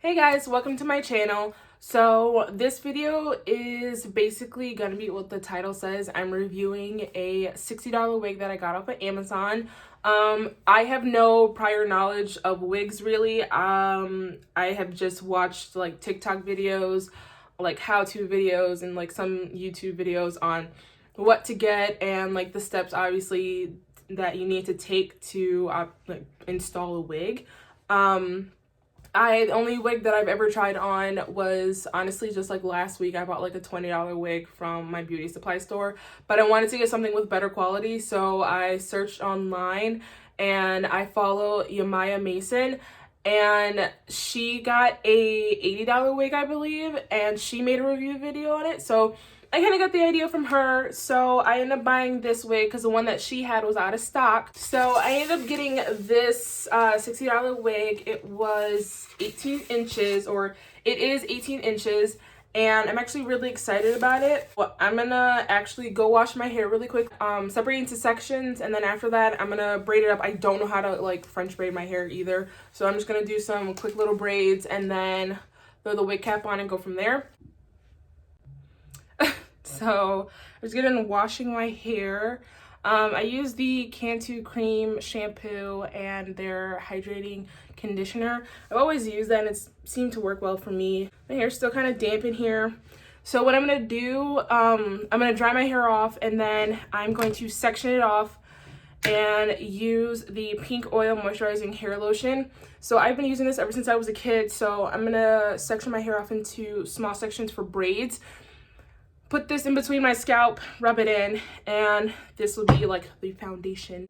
Hey guys, welcome to my channel. So this video is basically gonna be what the title says. I'm reviewing a $60 wig that I got off of Amazon. I have no prior knowledge of wigs really. I have just watched like TikTok videos, like how-to videos, and like some YouTube videos on what to get and like the steps obviously that you need to take to like install a wig. The only wig that I've ever tried on was honestly just like last week. I bought like a $20 wig from my beauty supply store, but I wanted to get something with better quality, so I searched online and I follow Yamaya Mason, and she got a $80 wig, I believe, and she made a review video on it. So I kind of got the idea from her, so I ended up buying this wig because the one that she had was out of stock. So I ended up getting this $60 wig. It was 18 inches, or it is 18 inches, and I'm actually really excited about it. Well, I'm gonna actually go wash my hair really quick, separate into sections, and then after that I'm gonna braid it up. I don't know how to like French braid my hair either, so I'm just gonna do some quick little braids and then throw the wig cap on and go from there. So I was getting into washing my hair. I use the Cantu Cream shampoo and their hydrating conditioner. I've always used that and it's seemed to work well for me. My hair's still kind of damp in here. So what I'm gonna do, I'm gonna dry my hair off and then I'm going to section it off and use the Pink Oil Moisturizing Hair Lotion. So I've been using this ever since I was a kid, so I'm gonna section my hair off into small sections for braids. Put this in between my scalp, rub it in, and this will be like the foundation.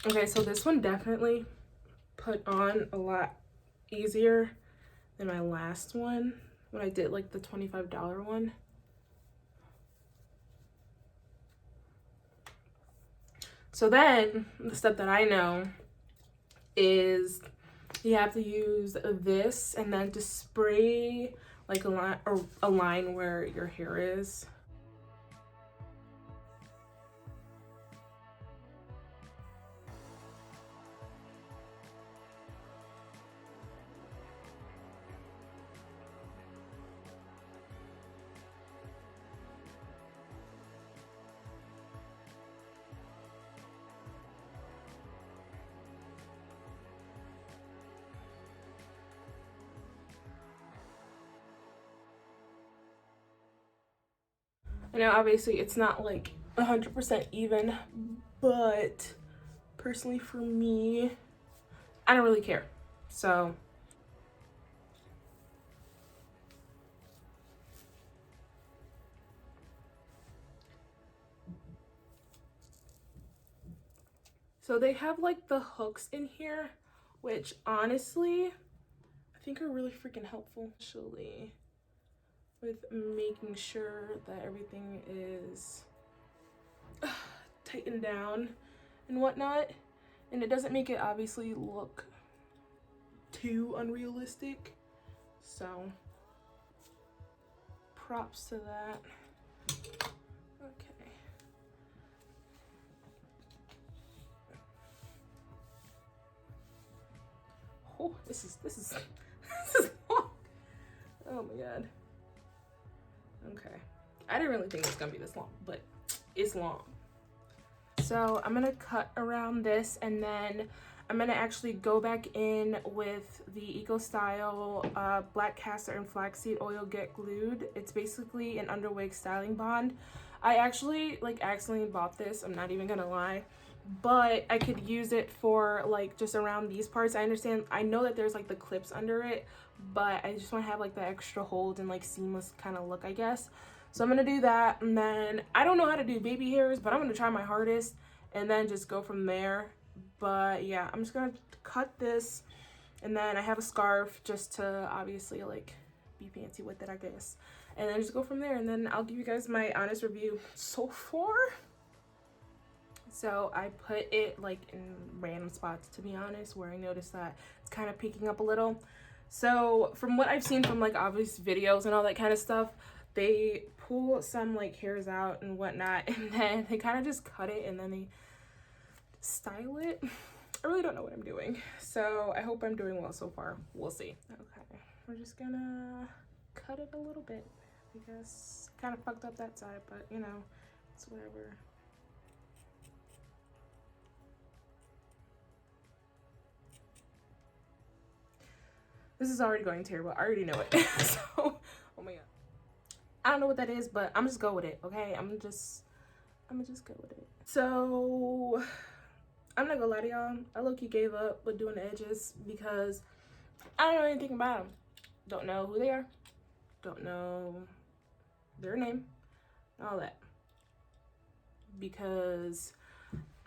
Okay, so this one definitely put on a lot easier than my last one when I did like the $25 one. So then the step that I know is you have to use this and then to spray like a line where your hair is. I know obviously it's not like 100% even, but personally for me, I don't really care. So they have like the hooks in here, which honestly I think are really freaking helpful actually with making sure that everything is tightened down and whatnot, and it doesn't make it obviously look too unrealistic. So props to that. Okay. Oh, this is this is long. Oh my god. Okay. I didn't really think it was gonna be this long, but it's long. So I'm gonna cut around this, and then I'm gonna actually go back in with the EcoStyle Black Castor and Flaxseed Oil Get Glued. It's basically an underwig styling bond. I actually like accidentally bought this, I'm not even gonna lie, but I could use it for like just around these parts. I know that there's like the clips under it, but I just want to have like the extra hold and like seamless kind of look, I guess. So I'm gonna do that, and then I don't know how to do baby hairs, but I'm gonna try my hardest and then just go from there. But yeah, I'm just gonna cut this, and then I have a scarf just to obviously like be fancy with it, I guess, and then just go from there, and then I'll give you guys my honest review so far. So I put it like in random spots, to be honest, where I noticed that it's kind of peeking up a little. So from what I've seen from like obvious videos and all that kind of stuff, they pull some like hairs out and whatnot, and then they kind of just cut it and then they style it. I really don't know what I'm doing, so I hope I'm doing well so far. We'll see. Okay, we're just gonna cut it a little bit because I kind of fucked up that side, but you know, it's whatever. This is already going terrible. I already know it. So, oh my god. I don't know what that is, but I'm just go with it, okay? I'm just go with it. So, I'm not gonna lie to y'all. I low-key gave up with doing the edges because I don't know anything about them. Don't know who they are. Don't know their name. All that. Because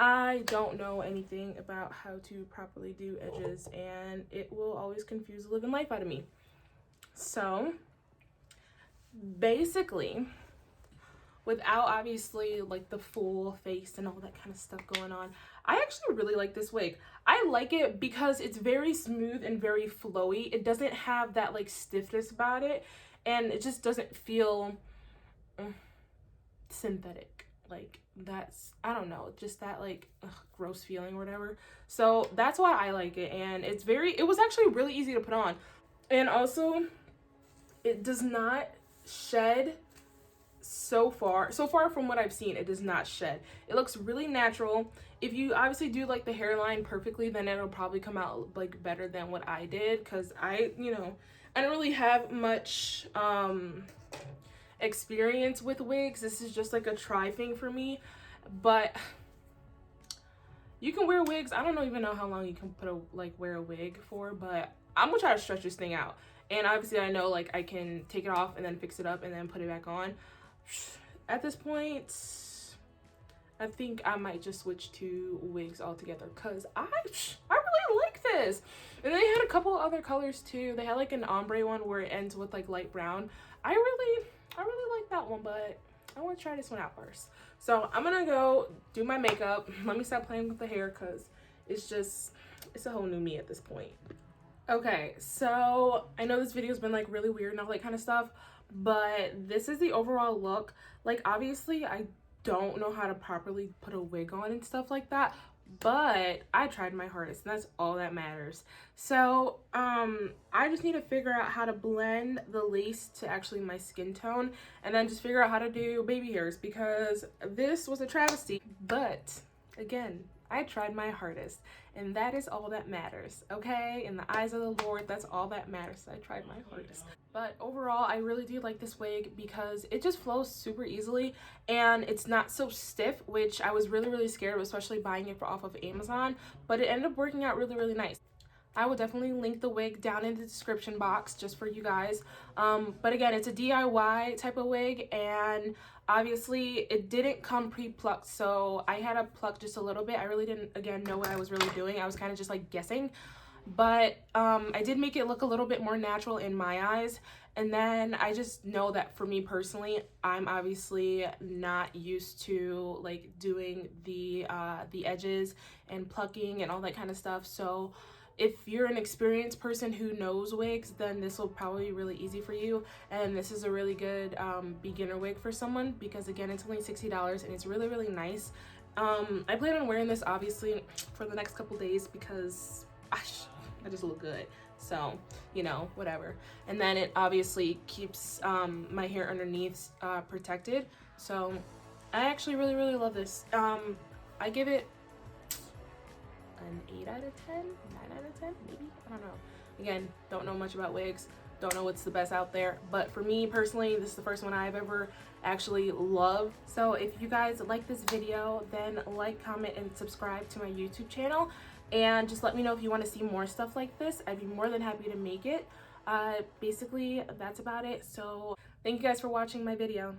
I don't know anything about how to properly do edges, and it will always confuse the living life out of me. So basically, without obviously like the full face and all that kind of stuff going on, I actually really like this wig. I like it because it's very smooth and very flowy. It doesn't have that like stiffness about it, and it just doesn't feel synthetic. Like that's, I don't know, just that like gross feeling or whatever. So that's why I like it, and it was actually really easy to put on, and also it does not shed. So far from what I've seen, it does not shed. It looks really natural. If you obviously do like the hairline perfectly, then it'll probably come out like better than what I did, because I don't really have much experience with wigs. This is just like a try thing for me, but you can wear wigs. I don't even know how long you can wear a wig for, but I'm gonna try to stretch this thing out. And obviously I know like I can take it off and then fix it up and then put it back on. At this point, I think I might just switch to wigs altogether, because I really like this. And they had a couple other colors too. They had like an ombre one where it ends with like light brown. I really like that one, but I want to try this one out first. So I'm gonna go do my makeup. Let me stop playing with the hair, because it's a whole new me at this point. Okay, so I know this video's been like really weird and all that kind of stuff, but this is the overall look. Like obviously I don't know how to properly put a wig on and stuff like that, but I tried my hardest, and that's all that matters. So I just need to figure out how to blend the lace to actually my skin tone, and then just figure out how to do baby hairs, because this was a travesty. But again, I tried my hardest, and that is all that matters, okay? In the eyes of the Lord, that's all that matters. I tried my hardest. But overall, I really do like this wig because it just flows super easily, and it's not so stiff, which I was really scared of, especially buying it off of Amazon, but it ended up working out really nice. I will definitely link the wig down in the description box just for you guys. But again, it's a DIY type of wig, and obviously it didn't come pre-plucked, so I had to pluck just a little bit. I really didn't, again, know what I was really doing. I was kind of just like guessing, but I did make it look a little bit more natural in my eyes. And then I just know that for me personally, I'm obviously not used to like doing the edges and plucking and all that kind of stuff. So if you're an experienced person who knows wigs, then this will probably be really easy for you. And this is a really good beginner wig for someone, because again, it's only $60 and it's really nice. I plan on wearing this obviously for the next couple days because I just look good. So, you know, whatever. And then it obviously keeps my hair underneath protected. So I actually really love this. I give it an 8 out of 10, 9 out of 10 maybe, I don't know. Again, don't know much about wigs, don't know what's the best out there, but for me personally, this is the first one I've ever actually loved. So if you guys like this video, then like, comment, and subscribe to my YouTube channel, and just let me know if you want to see more stuff like this. I'd be more than happy to make it. Basically that's about it. So thank you guys for watching my video.